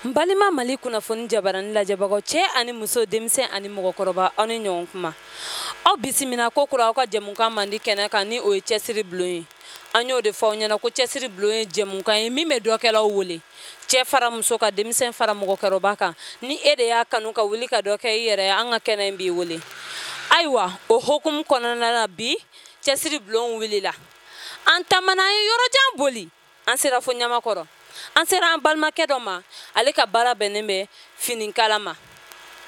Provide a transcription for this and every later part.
Balima Mali kunnafoni jabarani lajɛbagaw cɛ ani muso denmisɛn ani mɔgɔkɔrɔba aw ni ɲɔgɔn kuma aw bisimila ko kura aw ka jɛmukan mandi kɛnɛ kan ni o ye cɛsiri bulon ye an y'o de fɔ aw ɲɛna ko cɛsiri bulon ye jɛmukan ye min bɛ dɔkɛlaw wele cɛ fara muso ka denmisɛn fara mɔgɔkɔrɔba kan ni e de y'a kanu ka wuli ka dɔ kɛ i yɛrɛ an ka kɛnɛ in b'i wele ayiwa o hokumu kɔnɔna la bi cɛsiri bulon wulila an taamana an ye yɔrɔjan boli an sera fo ɲamakɔrɔ an sera an balimakɛ dɔ ma ale ka baara bɛnnen bɛ finikala ma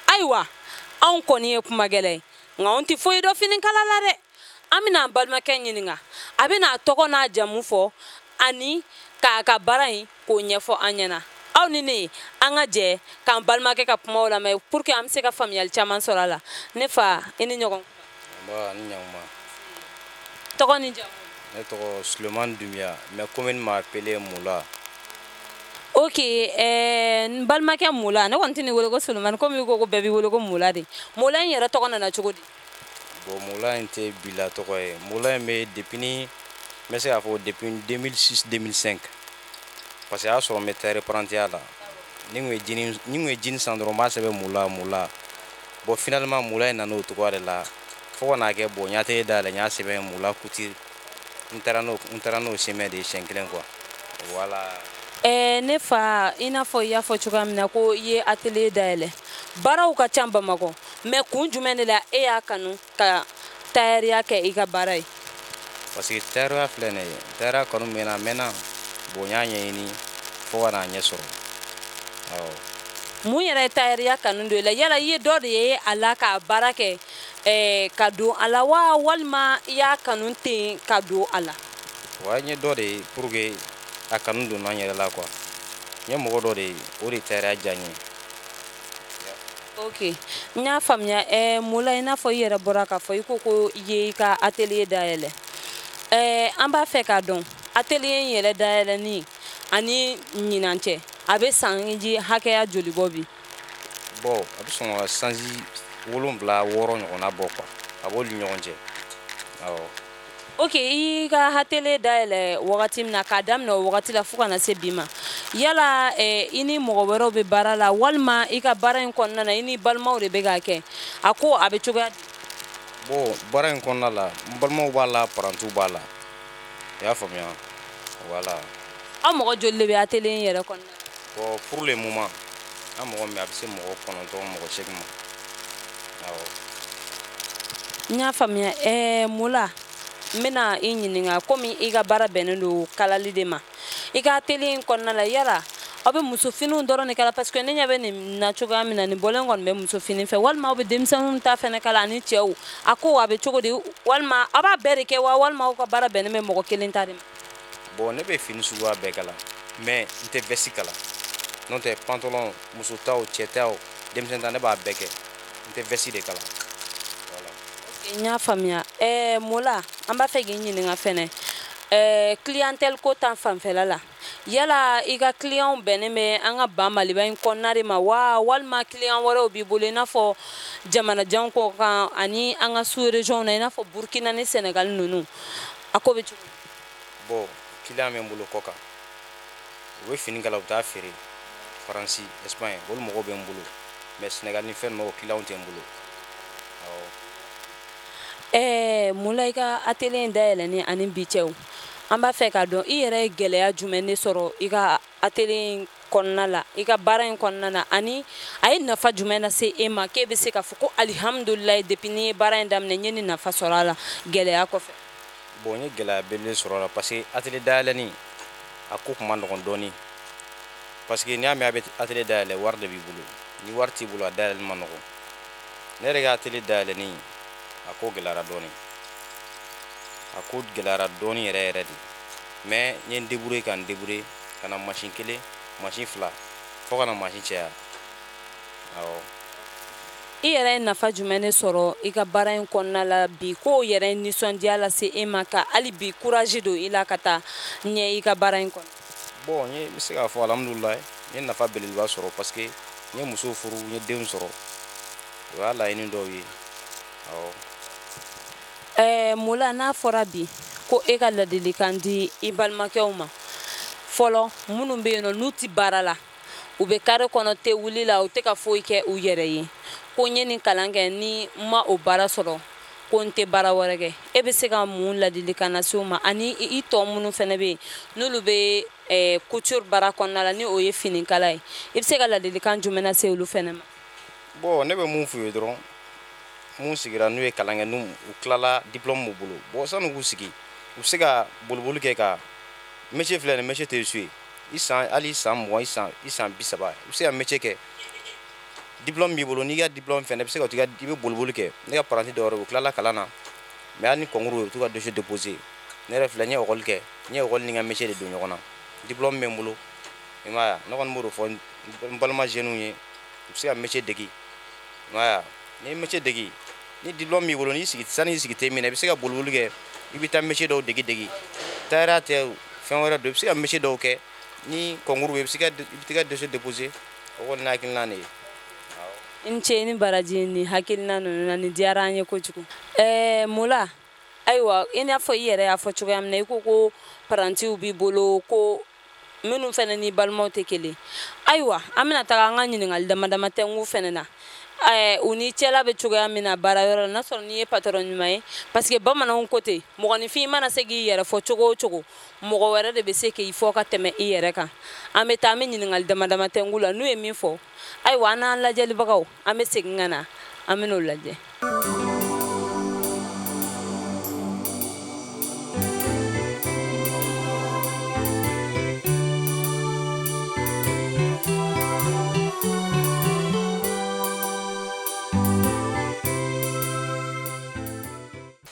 ayiwa anw kɔni ye kumagɛlɛ ye nka anw tɛ foyi dɔn finikala la dɛ an bɛna an balimakɛ ɲininka a bɛna a tɔgɔ n'a jamu fɔ ani k'a ka baara in k'o ɲɛfɔ an ɲɛna aw ni ne an ka jɛ k'an balimakɛ ka kumaw lamɛn pour que an bɛ se ka faamuyali caman sɔrɔ a la ne fa i ni ɲɔgɔn tɔgɔ ni jamu. Ne tɔgɔ Sulemani Dunbiya mais commune m'a appelé Mula. Ok, n balimakɛ Mula ne kɔni tɛ nin wele ko Sulemani komi i ko ko bɛɛ b'i wele ko Mula de Mula in yɛrɛ tɔgɔ nana cogo di? Bon Mula in tɛ bila tɔgɔ ye Mula in bɛ depuis n bɛ se k'a fɔ depuis 2006-2005 parce que a y'a sɔrɔ n bɛ terre parantiya la ni n kun ye jini san dɔrɔn n b'a sɛbɛn Mula bon finalement Mula in nana o cogoya de la fo ka n'a kɛ bon n y'a tɛgɛ dayɛlɛ n y'a sɛbɛn Mula Couture n taara n'o sɛbɛn de siɲɛ kelen quoi voilà. Ne fa i n'a fɔ i y'a fɔ cogoya min na ko i ye atelier dayɛlɛ baaraw ka ca Bamakɔ mais kun jumɛn de la e y'a kanu ka tailleur kɛ i ka baara ye? Parce que tailleur filɛ nin ye tailleur kanu bɛ n na a mɛnna bon n y'a ɲɛɲini fo ka n'a ɲɛ sɔrɔ awɔ. Mun yɛrɛ ye tailleur kanu don i la yala i ye dɔ de ye a la k'a baara kɛ ka don a la wa walima i y'a kanu ten ka don a la? Wa n ye dɔ de ye pour que a kanu donna n yɛrɛ la quoi n ye mɔgɔ dɔ de ye o de tailleur diya n ye. Ok n y'a faamuya Mula i n'a fɔ i yɛrɛ bɔra k'a fɔ i ko i ye i ka atelier dayɛlɛ an b'a fɛ k'a dɔn atelier in yɛrɛ dayɛlɛni ani ɲinan cɛ a bɛ sanji hakɛya joli bɔ bi? Bon a bɛ sɔn ka sanji 7 6 ɲɔgɔnna bɔ quoi a b'olu ni ɲɔgɔn cɛ awɔ. Ok i ka atelier dayɛlɛ wagati min na k'a daminɛ o wagati la fo ka na se bi ma yala i ni mɔgɔ wɛrɛw bɛ baara la walima i ka baara in kɔnɔna na i ni balimaw de bɛ k'a kɛ a ko a bɛ cogoya di? Bon baara in kɔnɔna la n balimaw b'a la parantiw b'a la i y'a faamuya voilà. Aw mɔgɔ joli de bɛ atelier in yɛrɛ kɔnɔna na? Bon pour le moment an mɔgɔ min a bɛ se mɔgɔ 9 mɔgɔ 8 ma awɔ. N y'a faamuya Mula n bɛna i ɲininka komi i ka baara bɛnnen don kalali de ma i ka atelier in kɔnɔna la yala aw bɛ musofiniw dɔrɔn de kala parce que ne ɲɛ bɛ nin na cogoya min na nin bɔlen kɔni bɛ musofini fɛ walima aw bɛ denmisɛnninw ta fɛnɛ kala ani cɛw a ko a bɛ cogo di walima aw b'a bɛɛ de kɛ wa walima aw ka baara bɛnnen bɛ mɔgɔ kelen ta de ma? Bon ne bɛ fini suguya bɛɛ kala mais n tɛ veste kala n'o tɛ pantalon muso taw cɛ taw denmisɛn ta ne b'a bɛɛ kɛ n tɛ veste de kala voilà. N y'a faamuya Mula an b'a fɛ k'i ɲininka fɛnɛ clientèle ko ta fanfɛla la yala i ka client bɛnnen bɛ an ka ban Maliba in kɔnɔna de ma wa walima client wɛrɛw b'i bolo i n'a fɔ jamanajanw kɔ kan ani an ka sous région na i n'a fɔ Burkina ni Sénégal ninnu a ko bɛ cogo di? Bon client bɛ n bolo kɔ kan u bɛ fini kala u bɛ taa feere Faransi Espagne olu mɔgɔw bɛ n bolo mais Sénégal ni fɛn ninnu o client tɛ n bolo awɔ. Mula i ka atelier in dayɛlɛni ani bi cɛw an b'a fɛ k'a dɔn i yɛrɛ ye gɛlɛya jumɛn de sɔrɔ i ka atelier in kɔnɔna la i ka baara in kɔnɔna na ani a ye nafa jumɛn lase e ma k'e bɛ se k'a fɔ ko alihamudulila depuis ni ye baara in daminɛ n ye nin nafa sɔrɔ a la gɛlɛya kɔfɛ? Bon n ye gɛlɛya belebele sɔrɔ a la parce que atelier dayɛlɛni a ko tun ma nɔgɔn dɔɔni parce que n'i y'a mɛn a bɛ atelier dayɛlɛ wari de b'i bolo ni wari t'i bolo a dayɛlɛli ma nɔgɔn ne yɛrɛ ka atelier dayɛlɛni a ko gɛlɛyara dɔɔni yɛrɛ yɛrɛ de mais n ye n débrouiller ka n débrouiller ka na machine 1 machine 2 fo ka na machine caya awɔ. I yɛrɛ ye nafa jumɛn de sɔrɔ i ka baara in kɔnɔna la bi k'o yɛrɛ ye nisɔndiya lase e ma ka hali bi courage don i la ka taa ɲɛ i ka baara in kɔnɔ? Bon n bɛ se k'a fɔ alhamdulilayi n ye nafa belebeleba sɔrɔ parce que n ye muso furu n ye denw sɔrɔ o y'a laɲini dɔw ye awɔ. Mula n'a fɔra bi ko e ka ladilikan di i balimakɛw ma fɔlɔ minnu bɛ yen nɔ n'u tɛ baara la u be kare kɔnɔ tɛ wuli la u tɛ ka foyi kɛ u yɛrɛ ye ko n ye nin kalan kɛ ni ma o baara sɔrɔ ko n tɛ baara wɛrɛ kɛ e bɛ se ka mun ladilikan lase u ma ani i tɔ minnu fɛnɛ bɛ yen n'olu bɛ couture baara kɔnɔna la ni o ye finikala ye i bɛ se ka ladilikan jumɛn lase olu fɛnɛ ma. Bon ne bɛ mun f'u ye dɔrɔn mun sigira n'u ye kalan kɛ n'u tilala diplôme b'u bolo bon sani k'u sigi u bɛ se ka boliboli kɛ ka métier filɛ nin métier tɛ su ye hali san 20 i san 30 i bɛ se ka métier kɛ diplôme b'i bolo n'i ka diplôme fɛnɛ i bɛ se ka i bɛ boliboli kɛ ne ka paranti dɔw yɛrɛ u tilala kalan na mais hali ni concours ye u t'u ka dossier déposer ne yɛrɛ filɛ n ye école kɛ n ye école ni n ka métier de don ɲɔgɔn na diplôme bɛ n bolo i m'a ye ne kɔni b'o de fɔ n balima jeunes ye u bɛ se ka métier degi i m'a ye n'i ye métier degi ni diplôme b'i bolo n'i sigi sani i sigi tɛ min na i bɛ se ka boliboli kɛ i bɛ taa métier dɔw degi tailleur tɛ fɛn wɛrɛ don i bɛ se ka métier dɔw kɛ ni concours bɛ i bɛ t'i ka dossier déposer o kɔni hakilina de ye. n cɛ ni baraji ni hakilina ninnu na ni diyara an ye kojugu Mula ayiwa i n'a fɔ i yɛrɛ y'a fɔ cogoya min na i ko parantiw b'i bolo ko minnu fɛnɛ ni balimaw tɛ kelen ayiwa an bɛna taga an ka ɲininkali dama dama tɛngu fɛnɛ na u ni cɛla bɛ cogoya min na baara yɔrɔ la n'a sɔrɔ n'i ye patron ɲuman ye parce que bamananw ko ten mɔgɔninfin mana se k'i yɛrɛ fɔ cogo o cogo mɔgɔ wɛrɛ de bɛ se k'i fɔ ka tɛmɛ i yɛrɛ kan an bɛ taa an bɛ ɲininkali dama dama tɛngu la n'u ye min fɔ ayiwa an n'an lajɛlibagaw an bɛ segin ka na an bɛ n'o lajɛ.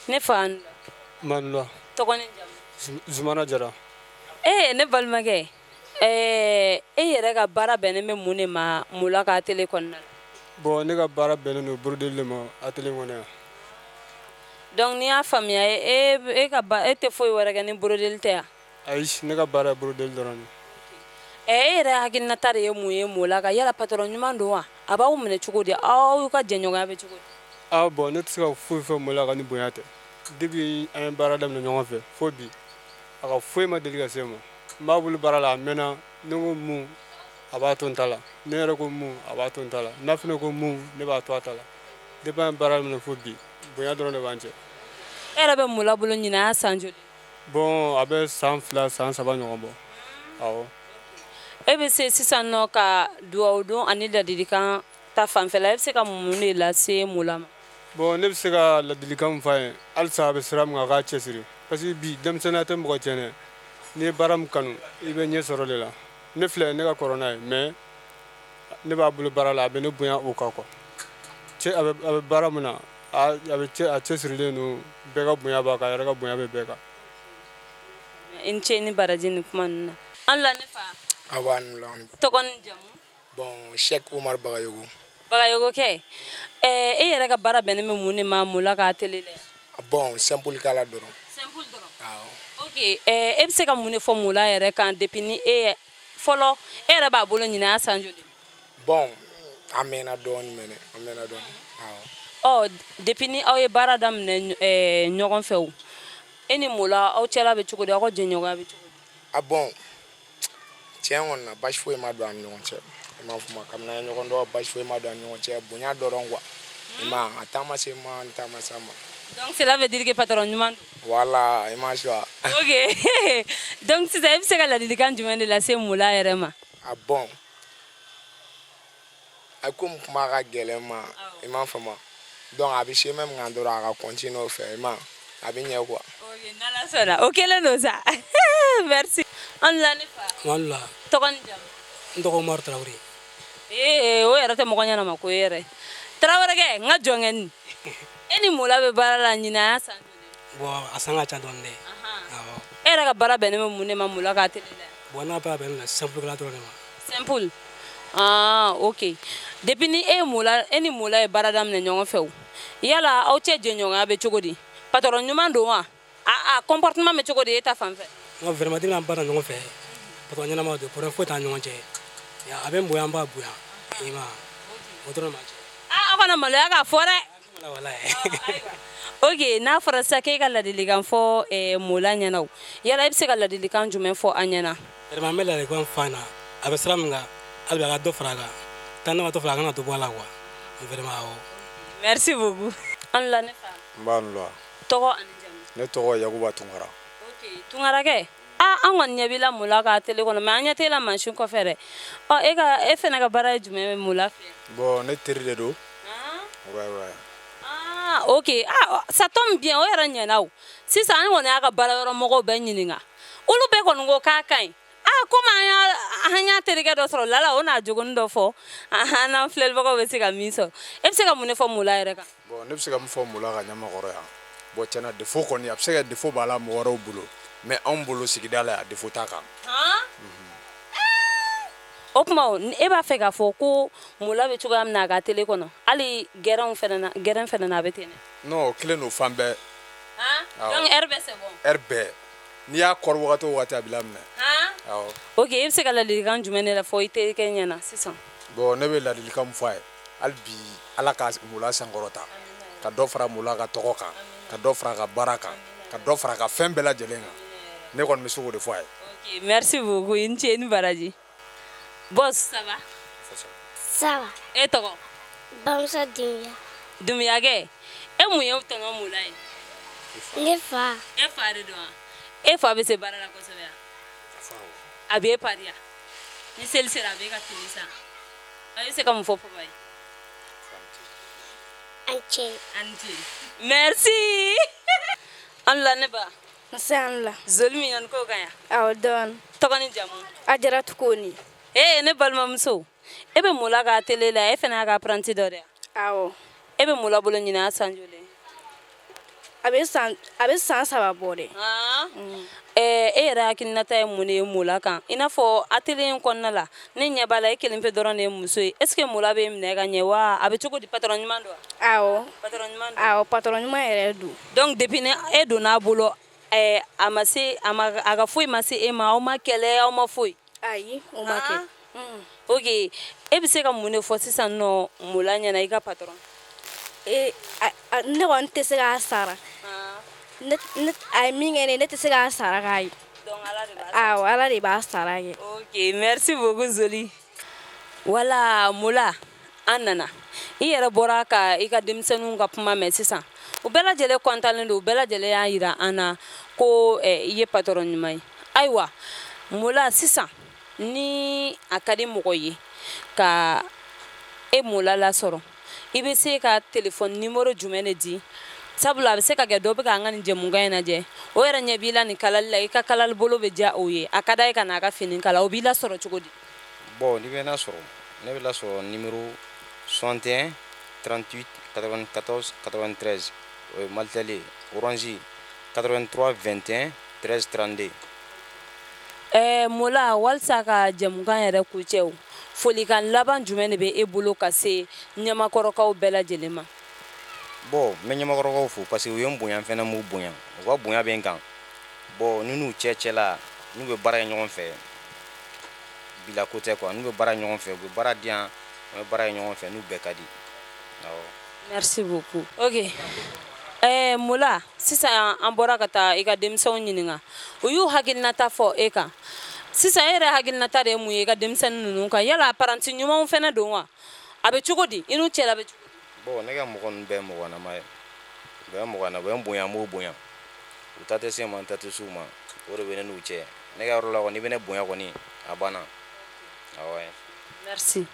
ne fa Manula tɔgɔ ni jamu Zumana Jara ne balimakɛ e yɛrɛ ka baara bɛnnen bɛ mun de ma Mula ka atelier kɔnɔna la. Bon ne ka baara bɛnnen don brodeli de ma atelier kɔnɔ yan. Donc n'i y'a faamuya e tɛ foyi wɛrɛ kɛ ni brodeli tɛ yan. Ayi ne ka baara ye brodeli dɔrɔn de. E yɛrɛ hakilinata de ye mun ye Mula ka yala patron ɲuman don wa a b'aw minɛ cogo di aw ka jɛɲɔgɔnya bɛ cogo di. Bon ne tɛ se ka foyi fɔ Mula ka ni bonya tɛ depuis an ye baara daminɛ ɲɔgɔn fɛ fo bi a ka foyi ma deli ka se ma n b'a bolo baara la a mɛnna ne ko mun a b'a to n ta la ne yɛrɛ ko mun a b'a to n ta la n'a fana ko mun ne b'a to a ta la depuis an ye baara daminɛ fo bi bonya dɔrɔn de b'an cɛ. E yɛrɛ bɛ Mula bolo ɲinɛ a y'a san joli. Bon a bɛ san 2 san 3 ɲɔgɔn bɔ awɔ. E bɛ se sisan nɔ ka dugawu don ani ladilikan ta fanfɛla e bɛ se ka mun de lase Mula ma. Bon ne bɛ se ka ladilikan min f'a ye halisa a bɛ sira min kan a k'a cɛsiri parce que bi denmisɛnninya tɛ mɔgɔ tiɲɛ dɛ n'i ye baara min kanu i bɛ ɲɛ sɔrɔ de la ne filɛ ne ka kɔrɔ n'a ye mais ne b'a bolo baara la a bɛ ne bonya o kan quoi a bɛ baara min na a cɛsirilen don bɛɛ ka bonya b'a kan a yɛrɛ ka bonya bɛ bɛɛ kan. I ni ce ni baraji ni kuma ninnu na an la ne fa. Awa nula. Tɔgɔ ni jamu. Bon Cheikh Umar Bagayogo. Bagayogo kɛ e yɛrɛ ka baara bɛnnen bɛ mun de ma Mula ka atelier la. Bon simple kala dɔrɔn. Simple dɔrɔn. Awɔ. Ok e bɛ se ka mun de fɔ Mula yɛrɛ kan depuis ni fɔlɔ e yɛrɛ b'a bolo ɲinɛ a san joli. Bon a mɛnna dɔɔni mɛnɛ a mɛnna dɔɔni. Awɔ. Depuis ni aw ye baara daminɛ ɲɔgɔn fɛ o e ni Mula aw cɛla bɛ cogo di aw ka jɛɲɔgɔnya bɛ cogo di. Bon tiɲɛ kɔni na basi foyi ma don an ni ɲɔgɔn cɛ i m'a fɔ ma kabini an ye ɲɔgɔn dɔn basi foyi ma don an ni ɲɔgɔn cɛ bonya dɔrɔn quoi i m'a a taama se ma n taama se ma. Donc cela veut dire que patron ɲuman don. Voilà i m'a suwa. Ok donc sisan e bɛ se ka ladilikan jumɛn de lase Mula yɛrɛ ma. Bon a komi kuma ka gɛlɛn ma i m'a fɔ ma donc a bɛ se même kan dɔrɔn a ka continuer o fɛ i m'a a bɛ ɲɛ quoi. Ok n'Ala sɔnna o kɛlen don sa merci. An la ne fa. Manula. Tɔgɔ ni jamu. N tɔgɔ Umaru Tarawele. O yɛrɛ tɛ mɔgɔ ɲɛnama ko e yɛrɛ. Tarawele kɛ n ka jɔnkɛni e ni Mula bɛ baara la ɲinɛ a y'a san joli. Bon a san ka ca dɔɔni dɛ. Awɔ. E yɛrɛ ka baara bɛnnen bɛ mun de ma Mula ka atelier la. Bon n'a baara bɛnnen don simple kala dɔrɔn de ma. Simple. Ok depuis ni e ni Mula ye baara daminɛ ɲɔgɔn fɛ o yala aw cɛ jɛɲɔgɔnya bɛ cogo di patron ɲuman don wa a comportement bɛ cogo di e ta fan fɛ. N vraiment depuis an baara ɲɔgɔn fɛ patron ɲɛnama don problème foyi t'an ɲɔgɔn cɛ a bɛ n bonya an b'a bonya i m'a ye o dɔrɔn de b'an cɛ. Aw kana maloya k'a fɔ dɛ. Walayi. Ok n'a fɔra sisan k'e ka ladilikan fɔ Mula ɲɛna o yala e bɛ se ka ladilikan jumɛn fɔ an ɲɛna. Vraiment n bɛ ladilikan f'a ɲɛna a bɛ sira min kan hali bi a ka dɔ fara a kan tant ne ma dɔ fara a kan, a kana to bɔ a la quoi vraiment awɔ. Merci beaucoup. An la ne fa. N b'a nu la. Tɔgɔ ani jamu. Ne tɔgɔ Yakuba Tunkara. Ok, Tunkara kɛ. An kɔni ɲɛ b'i la mula ka télé kɔnɔ mais an ɲɛ t'e la mansin kɔfɛ dɛ. E fɛnɛ ka baara ye jumɛn ye mula fɛ? Bon ne teri de don. Han? Ouais. Ah, ok. Ça tombe bien, o yɛrɛ ɲɛna o. Sisan an kɔni y'a ka baarayɔrɔ mɔgɔw bɛɛ ɲininka. Olu bɛɛ kɔni ko k'a ka ɲi. Komi an y'a terikɛ dɔ sɔrɔ Lala, o n'a jogoni dɔ fɔ. An n'an filɛlibagaw bɛ se ka min sɔrɔ. E bɛ se ka mun de fɔ mula yɛrɛ kan? Bon ne bɛ se ka min fɔ mula ka ɲamakɔrɔ yan. Bon tiɲɛna défaut kɔni a bɛ se ka défaut b'a la mɔgɔ wɛrɛw bolo. Mais anw bolo sigida la yan défaut t'a kan. Han? O tuma e b'a fɛ k'a fɔ ko mula bɛ cogoya min na a ka télé kɔnɔ hali gɛrɛn fɛnɛ na a bɛ ten dɛ? Non o kelen don fan bɛɛ. Donc heure bɛɛ c'est bon? Heure bɛɛ. N'i y'a kɔri wagati o wagati a b'i laminɛ. Awɔ. Ok, e bɛ se ka ladilikan jumɛn de fɔ i terikɛ ɲɛna sisan? Bon ne bɛ ladilikan min fɔ a ye hali bi Ala ka mula sankɔrɔta ka dɔ fara mula ka tɔgɔ kan ka dɔ fara a ka baara kan ka dɔ fara a ka fɛn bɛɛ lajɛlen kan ne kɔni bɛ se k'o de fɔ a ye. Ok, merci beaucoup i ni ce i ni baraji. Boss, ça va? Ça va. E tɔgɔ? Bamusa Dunbiya. Dunbiya kɛ, e mun ye tɔnɔ mula ye? Ne fa. E fa de don wa? E fa bɛ se baara la kosɛbɛ wa? A b'e pari wa? Ni seli sera a b'e ka fini san. A bɛ se ka mun fɔ papa ye? An cɛ. Ani tile. Merci. An la ne ba. Nse an la. Zoli min yan ko kan ya? Awɔ dɔɔni. Tɔgɔ ni jamu? Ajaratu Koni. Ne balimamuso. E bɛ mula ka télé la, e fɛnɛ y'a ka apprenti dɔ de ya? Awɔ. E bɛ mula bolo ɲina a san joli? A bɛ san 3 bɔ dɛ. E yɛrɛ hakilinata ye mun de ye mula kan? I n'a fɔ atelier in kɔnɔna la, ne ɲɛ b'a la e kelen pe dɔrɔn de ye muso ye. Est ce que mula bɛ minɛ ka ɲɛ wa a bɛ cogo di, patron ɲuman don wa? Awɔ. Patron ɲuman don? Awɔ, patron ɲuman yɛrɛ don. Donc depuis ne e donn'a bolo, a ka foyi ma se e ma, aw ma kɛlɛ, aw ma foyi? Ayi, o ma kɛ. Ok, e bɛ se ka mun de fɔ sisan nɔ mula ɲɛna i ka patron? Ne kɔni tɛ se k'a sara. A ye min kɛ ne tɛ se k'a sara k'a ye. Donc Ala de b'a sara? Awɔ, Ala de b'a sara kɛ. Ok, merci beaucoup Zoli. Wala mula an nana. I yɛrɛ bɔra ka i ka denmisɛnninw ka kuma mɛn sisan. U bɛɛ lajɛlen kɔntannen don, u bɛɛ lajɛlen y'a yira an na ko i ye patron ɲuman ye. Ayiwa, mula sisan ni a ka di mɔgɔ ye ka e mula lasɔrɔ, i bɛ se ka téléphone numéro jumɛn de di? Sabula a bɛ se ka kɛ dɔ bɛ k'an ka nin jɛmukan in lajɛ, o yɛrɛ ɲɛ b'i la nin kalali la, i ka kalali bolo bɛ diya o ye, a ka d'a ye ka n'a ka fini kala, o b'i lasɔrɔ cogo di? Bon ni bɛ lasɔrɔ, ne bɛ lasɔrɔ numéro 61 38 94 93 o ye Maltel ye, Orange 83 21 13 32. Mula walisa ka jɛmukan yɛrɛ kucɛ o, folikan laban jumɛn de bɛ e bolo ka se ɲamakɔrɔkaw bɛɛ lajɛlen ma? Bon n bɛ ɲamakɔrɔkaw fo parce que u ye n bonya, fɛnɛ m'u bonya, u ka bonya bɛ n kan. Bon ni n'u cɛla n'u bɛ baara kɛ ɲɔgɔn fɛ, bila ko tɛ quoi, n'u bɛ baara ɲɔgɔn fɛ, u bɛ baara di yan, an bɛ baara kɛ ɲɔgɔn fɛ, n'u bɛɛ ka di. Merci beaucoup. Ok. Mula, sisan an bɔra ka taa i ka denmisɛnw ɲininka, u y'u hakilinata fɔ e kan. Sisan e yɛrɛ hakilinata de ye mun ye i ka denmisɛnnin ninnu kan? Yala apprenti ɲumanw fɛnɛ don wa? A bɛ cogo di? I n'u cɛla bɛ cogo di? Bon ne ka mɔgɔ ninnu bɛɛ ye mɔgɔnama ye, u bɛ mɔgɔna, u bɛ n bonya, n b'u bonya, u ta tɛ se ma, n ta tɛ s'u ma, o de bɛ ne n'u cɛ. Ne ka yɔrɔ la kɔni, i bɛ ne bonya kɔni, a banna. Awɔ. Merci.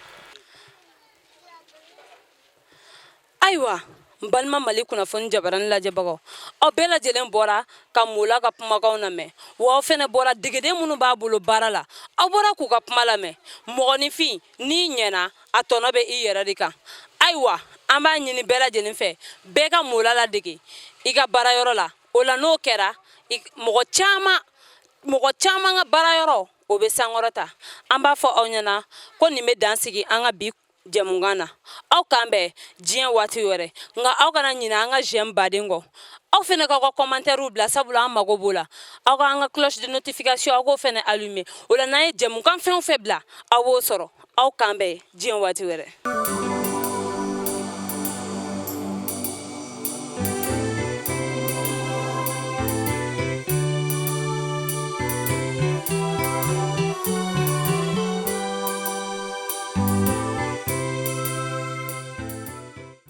Ayiwa, n balima Mali kunnafoni jabaranin lajɛbagaw, aw bɛɛ lajɛlen bɔra ka mula ka kumakanw lamɛn, wa aw fɛnɛ bɔra degeden minnu b'a bolo baara la, aw bɔra k'u ka kuma lamɛn. Mɔgɔninfin n'i ɲɛna a tɔnɔ bɛ i yɛrɛ de kan. Ayiwa, an b'a ɲini bɛɛ lajɛlen fɛ, bɛɛ ka mula ladege i ka baarayɔrɔ la. O la n'o kɛra, mɔgɔ caman ka baarayɔrɔ o bɛ sankɔrɔta. An b'a fɔ aw ɲɛna ko nin bɛ dan sigi an ka bi jɛmukan na. Aw k'an bɛn diɲɛ waati wɛrɛ, nka aw kana ɲinɛ an ka j'aime baden kɔ. Aw fɛnɛ k'aw ka commentaire bila, sabula an mago b'o la. Aw ka an ka cloche de notification aw k'o fɛnɛ allumer. O la n'an ye jɛmukan fɛn o fɛn bila, aw b'o sɔrɔ. Aw k'an bɛn diɲɛ waati wɛrɛ.